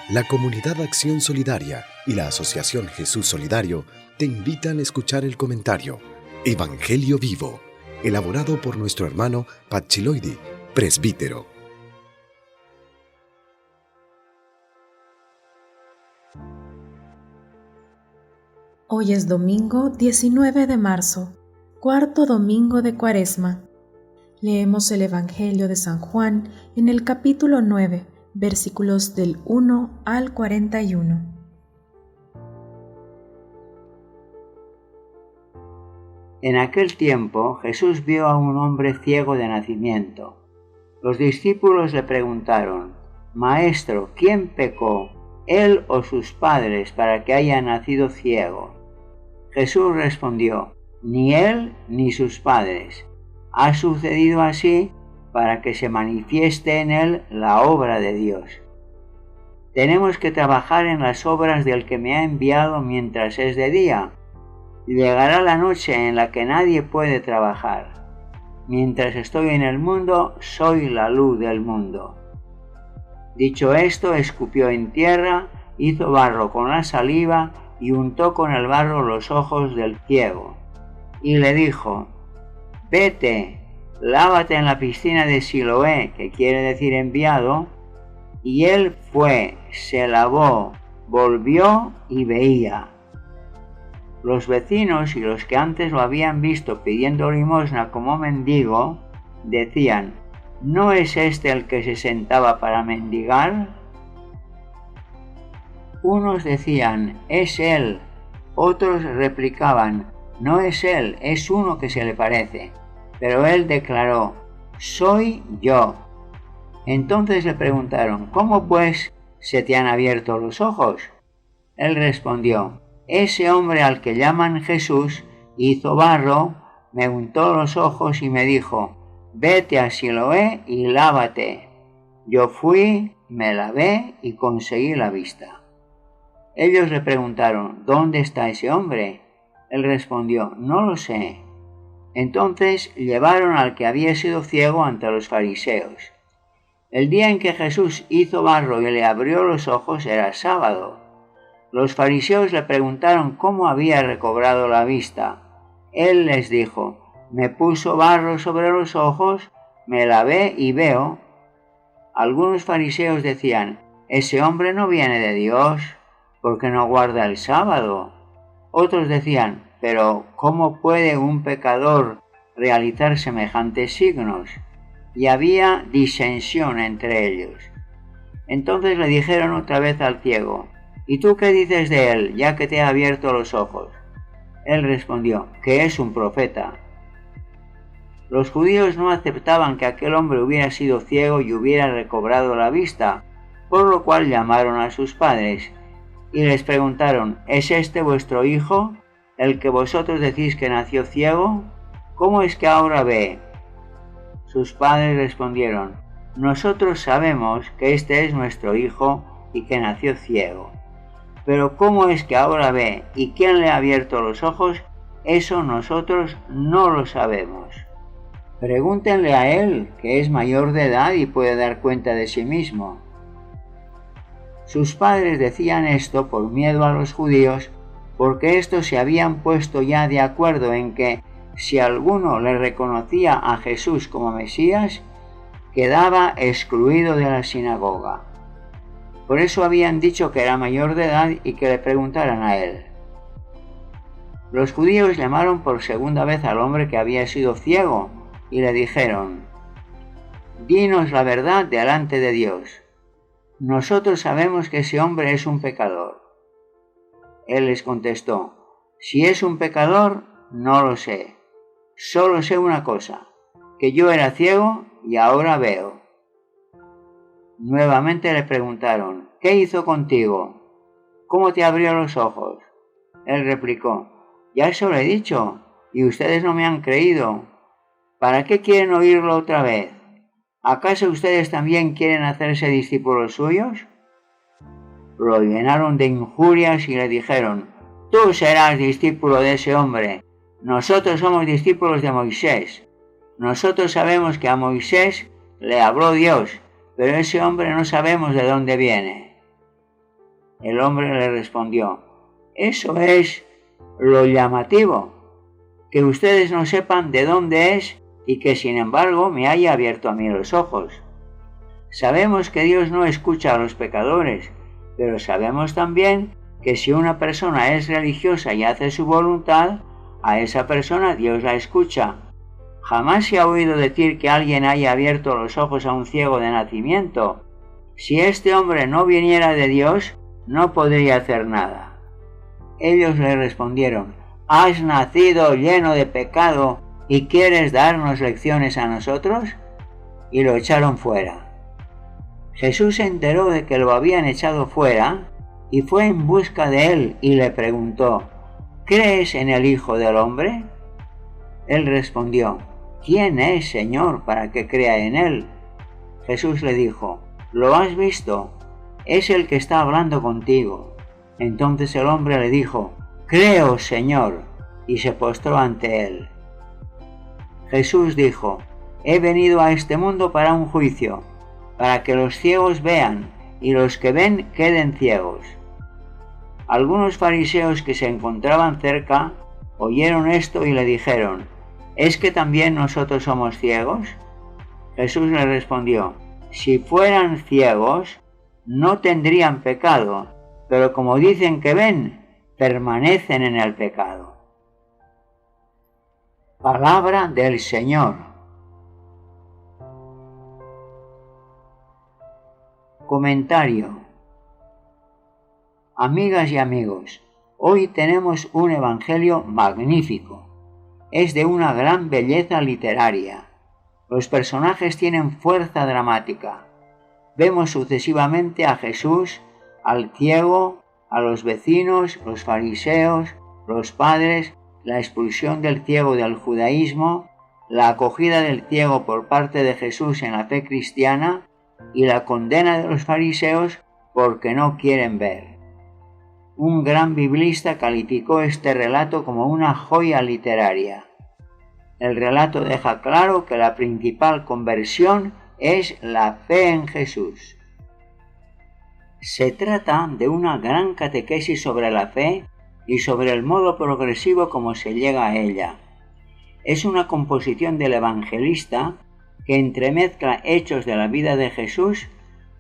La Comunidad Acción Solidaria y la Asociación Jesús Solidario te invitan a escuchar el comentario Evangelio Vivo, elaborado por nuestro hermano Pachiloidi, presbítero. Hoy es domingo 19 de marzo, cuarto domingo de Cuaresma. Leemos el Evangelio de San Juan en el capítulo 9, versículos del 1 al 41. En aquel tiempo Jesús vio a un hombre ciego de nacimiento. Los discípulos le preguntaron: Maestro, ¿quién pecó, él o sus padres, para que haya nacido ciego? Jesús respondió: Ni él ni sus padres. Ha sucedido así para que se manifieste en él la obra de Dios. Tenemos que trabajar en las obras del que me ha enviado mientras es de día. Llegará la noche en la que nadie puede trabajar. Mientras estoy en el mundo, soy la luz del mundo. Dicho esto, escupió en tierra, hizo barro con la saliva y untó con el barro los ojos del ciego. Y le dijo: Vete, lávate en la piscina de Siloé, que quiere decir enviado. Y él fue, se lavó, volvió y veía. Los vecinos y los que antes lo habían visto pidiendo limosna como mendigo, decían: ¿No es este el que se sentaba para mendigar? Unos decían: es él. Otros replicaban: no es él, es uno que se le parece. Pero él declaró: soy yo. Entonces le preguntaron: ¿cómo pues se te han abierto los ojos? Él respondió: ese hombre al que llaman Jesús hizo barro, me untó los ojos y me dijo: vete a Siloé y lávate. Yo fui, me lavé y conseguí la vista. Ellos le preguntaron: ¿dónde está ese hombre? Él respondió: no lo sé. Entonces llevaron al que había sido ciego ante los fariseos. El día en que Jesús hizo barro y le abrió los ojos era sábado. Los fariseos le preguntaron cómo había recobrado la vista. Él les dijo: me puso barro sobre los ojos, me lavé y veo. Algunos fariseos decían: ese hombre no viene de Dios, porque no guarda el sábado. Otros decían: pero ¿cómo puede un pecador realizar semejantes signos? Y había disensión entre ellos. Entonces le dijeron otra vez al ciego: ¿y tú qué dices de él, ya que te ha abierto los ojos? Él respondió: que es un profeta. Los judíos no aceptaban que aquel hombre hubiera sido ciego y hubiera recobrado la vista, por lo cual llamaron a sus padres y les preguntaron: ¿es este vuestro hijo, el que vosotros decís que nació ciego? ¿Cómo es que ahora ve? Sus padres respondieron: nosotros sabemos que este es nuestro hijo y que nació ciego. Pero ¿cómo es que ahora ve y quién le ha abierto los ojos? Eso nosotros no lo sabemos. Pregúntenle a él, que es mayor de edad y puede dar cuenta de sí mismo. Sus padres decían esto por miedo a los judíos, porque estos se habían puesto ya de acuerdo en que, si alguno le reconocía a Jesús como Mesías, quedaba excluido de la sinagoga. Por eso habían dicho que era mayor de edad y que le preguntaran a él. Los judíos llamaron por segunda vez al hombre que había sido ciego y le dijeron: dinos la verdad delante de Dios. Nosotros sabemos que ese hombre es un pecador. Él les contestó: si es un pecador, no lo sé. Solo sé una cosa, que yo era ciego y ahora veo. Nuevamente le preguntaron: ¿qué hizo contigo? ¿Cómo te abrió los ojos? Él replicó: ya se lo he dicho, y ustedes no me han creído. ¿Para qué quieren oírlo otra vez? ¿Acaso ustedes también quieren hacerse discípulos suyos? Lo llenaron de injurias y le dijeron: tú serás discípulo de ese hombre. Nosotros somos discípulos de Moisés. Nosotros sabemos que a Moisés le habló Dios, pero ese hombre no sabemos de dónde viene. El hombre le respondió: eso es lo llamativo, que ustedes no sepan de dónde es y que sin embargo me haya abierto a mí los ojos. Sabemos que Dios no escucha a los pecadores, pero sabemos también que si una persona es religiosa y hace su voluntad, a esa persona Dios la escucha. Jamás se ha oído decir que alguien haya abierto los ojos a un ciego de nacimiento. Si este hombre no viniera de Dios, no podría hacer nada. Ellos le respondieron: ¿has nacido lleno de pecado y quieres darnos lecciones a nosotros? Y lo echaron fuera. Jesús se enteró de que lo habían echado fuera y fue en busca de él y le preguntó: ¿crees en el Hijo del Hombre? Él respondió: ¿quién es, Señor, para que crea en él? Jesús le dijo: ¿lo has visto? Es el que está hablando contigo. Entonces el hombre le dijo: creo, Señor, y se postró ante él. Jesús dijo: he venido a este mundo para un juicio, para que los ciegos vean y los que ven queden ciegos. Algunos fariseos que se encontraban cerca oyeron esto y le dijeron: ¿es que también nosotros somos ciegos? Jesús le respondió: si fueran ciegos, no tendrían pecado, pero como dicen que ven, permanecen en el pecado. Palabra del Señor. Comentario. Amigas y amigos, hoy tenemos un evangelio magnífico. Es de una gran belleza literaria. Los personajes tienen fuerza dramática. Vemos sucesivamente a Jesús, al ciego, a los vecinos, los fariseos, los padres, la expulsión del ciego del judaísmo, la acogida del ciego por parte de Jesús en la fe cristiana y la condena de los fariseos porque no quieren ver. Un gran biblista calificó este relato como una joya literaria. El relato deja claro que la principal conversión es la fe en Jesús. Se trata de una gran catequesis sobre la fe y sobre el modo progresivo como se llega a ella. Es una composición del evangelista que entremezcla hechos de la vida de Jesús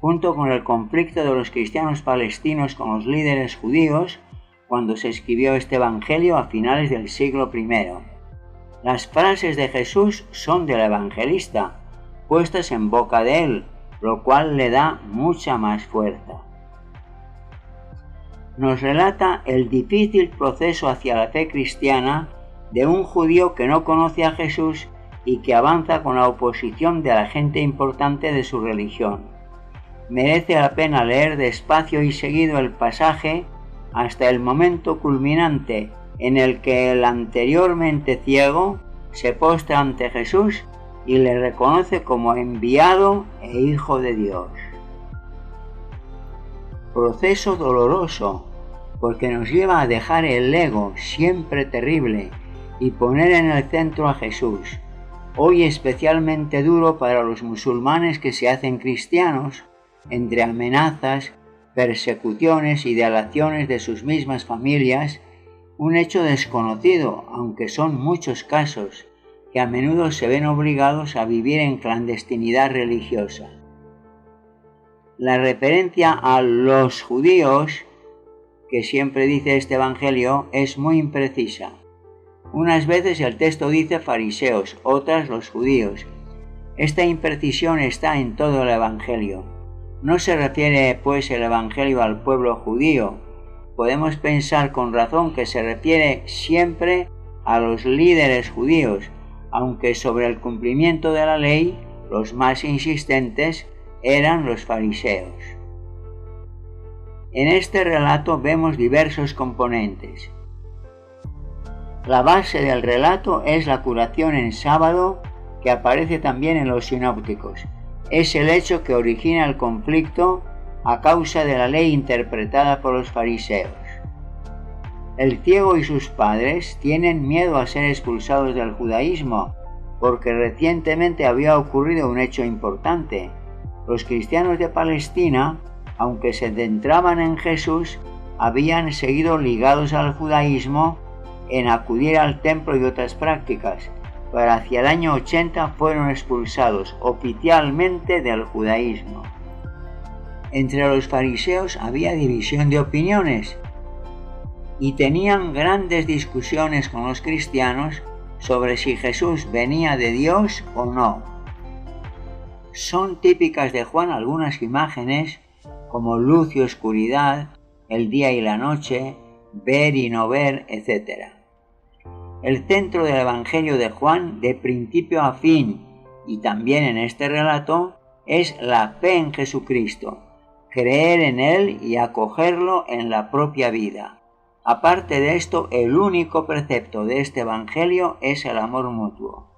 junto con el conflicto de los cristianos palestinos con los líderes judíos cuando se escribió este evangelio a finales del siglo I. Las frases de Jesús son del evangelista, puestas en boca de él, lo cual le da mucha más fuerza. Nos relata el difícil proceso hacia la fe cristiana de un judío que no conoce a Jesús y que avanza con la oposición de la gente importante de su religión. Merece la pena leer despacio y seguido el pasaje hasta el momento culminante en el que el anteriormente ciego se postra ante Jesús y le reconoce como enviado e hijo de Dios. Proceso doloroso, porque nos lleva a dejar el ego, siempre terrible, y poner en el centro a Jesús. Hoy especialmente duro para los musulmanes que se hacen cristianos, entre amenazas, persecuciones y delaciones de sus mismas familias, un hecho desconocido, aunque son muchos casos, que a menudo se ven obligados a vivir en clandestinidad religiosa. La referencia a los judíos, que siempre dice este evangelio, es muy imprecisa. Unas veces el texto dice fariseos, otras los judíos. Esta imprecisión está en todo el evangelio. No se refiere, pues, el evangelio al pueblo judío. Podemos pensar con razón que se refiere siempre a los líderes judíos, aunque sobre el cumplimiento de la ley, los más insistentes eran los fariseos. En este relato vemos diversos componentes. La base del relato es la curación en sábado, que aparece también en los sinópticos. Es el hecho que origina el conflicto a causa de la ley interpretada por los fariseos. El ciego y sus padres tienen miedo a ser expulsados del judaísmo, porque recientemente había ocurrido un hecho importante. Los cristianos de Palestina aunque se centraban en Jesús, habían seguido ligados al judaísmo en acudir al templo y otras prácticas, pero hacia el año 80 fueron expulsados oficialmente del judaísmo. Entre los fariseos había división de opiniones y tenían grandes discusiones con los cristianos sobre si Jesús venía de Dios o no. Son típicas de Juan algunas imágenes como luz y oscuridad, el día y la noche, ver y no ver, etc. El centro del Evangelio de Juan, de principio a fin, y también en este relato, es la fe en Jesucristo, creer en Él y acogerlo en la propia vida. Aparte de esto, el único precepto de este Evangelio es el amor mutuo.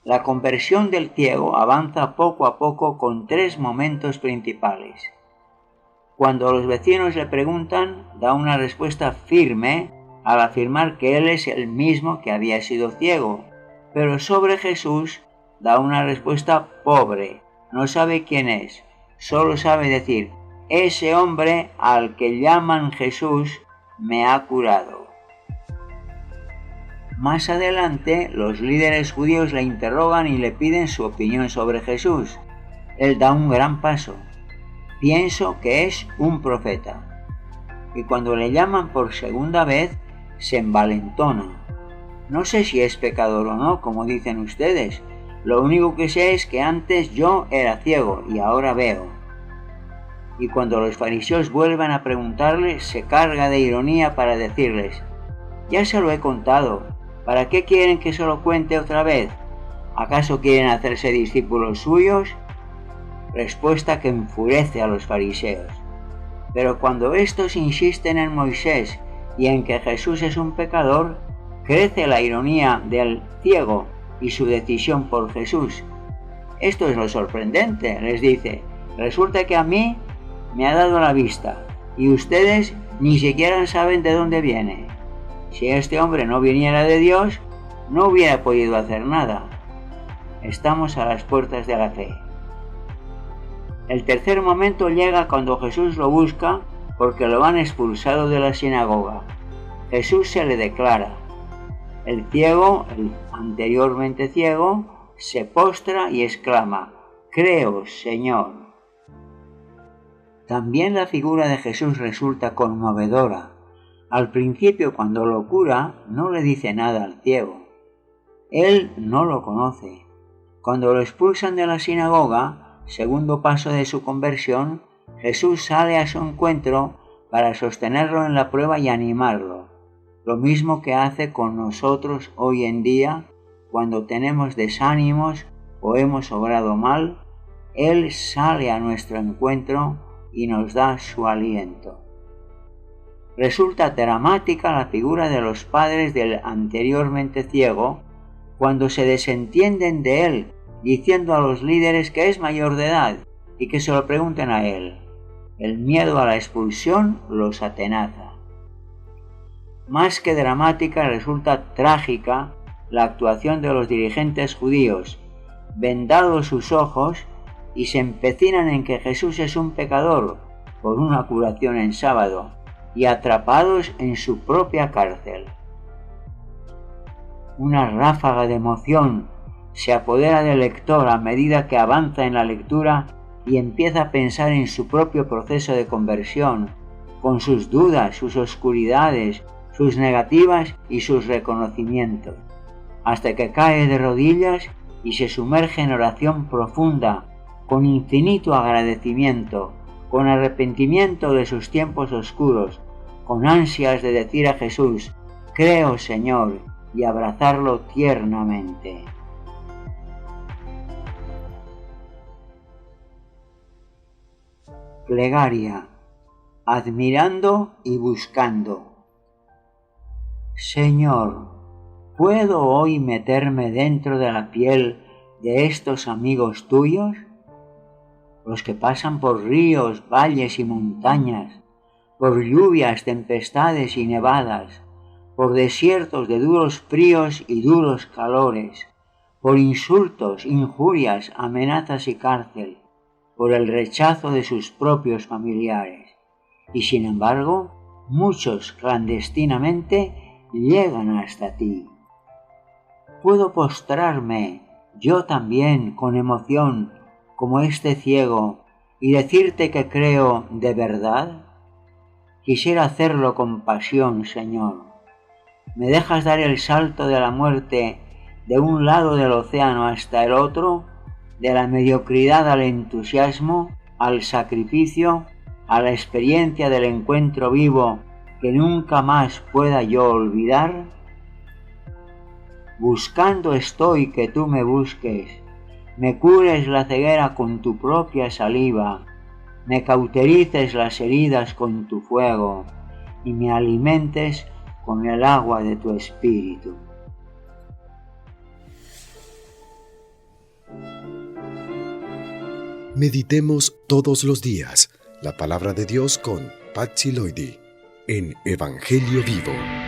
La conversión del ciego avanza poco a poco con 3 momentos principales. Cuando los vecinos le preguntan, da una respuesta firme al afirmar que él es el mismo que había sido ciego, pero sobre Jesús da una respuesta pobre, no sabe quién es, solo sabe decir, ese hombre al que llaman Jesús me ha curado. Más adelante, los líderes judíos le interrogan y le piden su opinión sobre Jesús. Él da un gran paso. Pienso que es un profeta. Y cuando le llaman por segunda vez, se envalentona. No sé si es pecador o no, como dicen ustedes. Lo único que sé es que antes yo era ciego y ahora veo. Y cuando los fariseos vuelvan a preguntarle, se carga de ironía para decirles, ya se lo he contado. ¿Para qué quieren que se lo cuente otra vez? ¿Acaso quieren hacerse discípulos suyos? Respuesta que enfurece a los fariseos. Pero cuando estos insisten en Moisés y en que Jesús es un pecador, crece la ironía del ciego y su decisión por Jesús. Esto es lo sorprendente, les dice, resulta que a mí me ha dado la vista y ustedes ni siquiera saben de dónde viene. Si este hombre no viniera de Dios, no hubiera podido hacer nada. Estamos a las puertas de la fe. El tercer momento llega cuando Jesús lo busca porque lo han expulsado de la sinagoga. Jesús se le declara. El ciego, el anteriormente ciego, se postra y exclama, creo, Señor. También la figura de Jesús resulta conmovedora. Al principio, cuando lo cura, no le dice nada al ciego. Él no lo conoce. Cuando lo expulsan de la sinagoga, segundo paso de su conversión, Jesús sale a su encuentro para sostenerlo en la prueba y animarlo. Lo mismo que hace con nosotros hoy en día, cuando tenemos desánimos o hemos obrado mal, Él sale a nuestro encuentro y nos da su aliento. Resulta dramática la figura de los padres del anteriormente ciego cuando se desentienden de él, diciendo a los líderes que es mayor de edad y que se lo pregunten a él. El miedo a la expulsión los atenaza. Más que dramática resulta trágica la actuación de los dirigentes judíos, vendados sus ojos y se empecinan en que Jesús es un pecador por una curación en sábado, y atrapados en su propia cárcel. Una ráfaga de emoción se apodera del lector a medida que avanza en la lectura y empieza a pensar en su propio proceso de conversión, con sus dudas, sus oscuridades, sus negativas y sus reconocimientos, hasta que cae de rodillas y se sumerge en oración profunda, con infinito agradecimiento, con arrepentimiento de sus tiempos oscuros, con ansias de decir a Jesús, creo, Señor, y abrazarlo tiernamente. Plegaria, admirando y buscando. Señor, ¿puedo hoy meterme dentro de la piel de estos amigos tuyos? Los que pasan por ríos, valles y montañas, por lluvias, tempestades y nevadas, por desiertos de duros fríos y duros calores, por insultos, injurias, amenazas y cárcel, por el rechazo de sus propios familiares, y sin embargo, muchos clandestinamente llegan hasta ti. ¿Puedo postrarme yo también con emoción como este ciego y decirte que creo de verdad? Quisiera hacerlo con pasión, Señor. ¿Me dejas dar el salto de la muerte de un lado del océano hasta el otro, de la mediocridad al entusiasmo, al sacrificio, a la experiencia del encuentro vivo que nunca más pueda yo olvidar? Buscando estoy que tú me busques, me cures la ceguera con tu propia saliva, me cauterices las heridas con tu fuego y me alimentes con el agua de tu espíritu. Meditemos todos los días la palabra de Dios con Patchiloidi en Evangelio Vivo.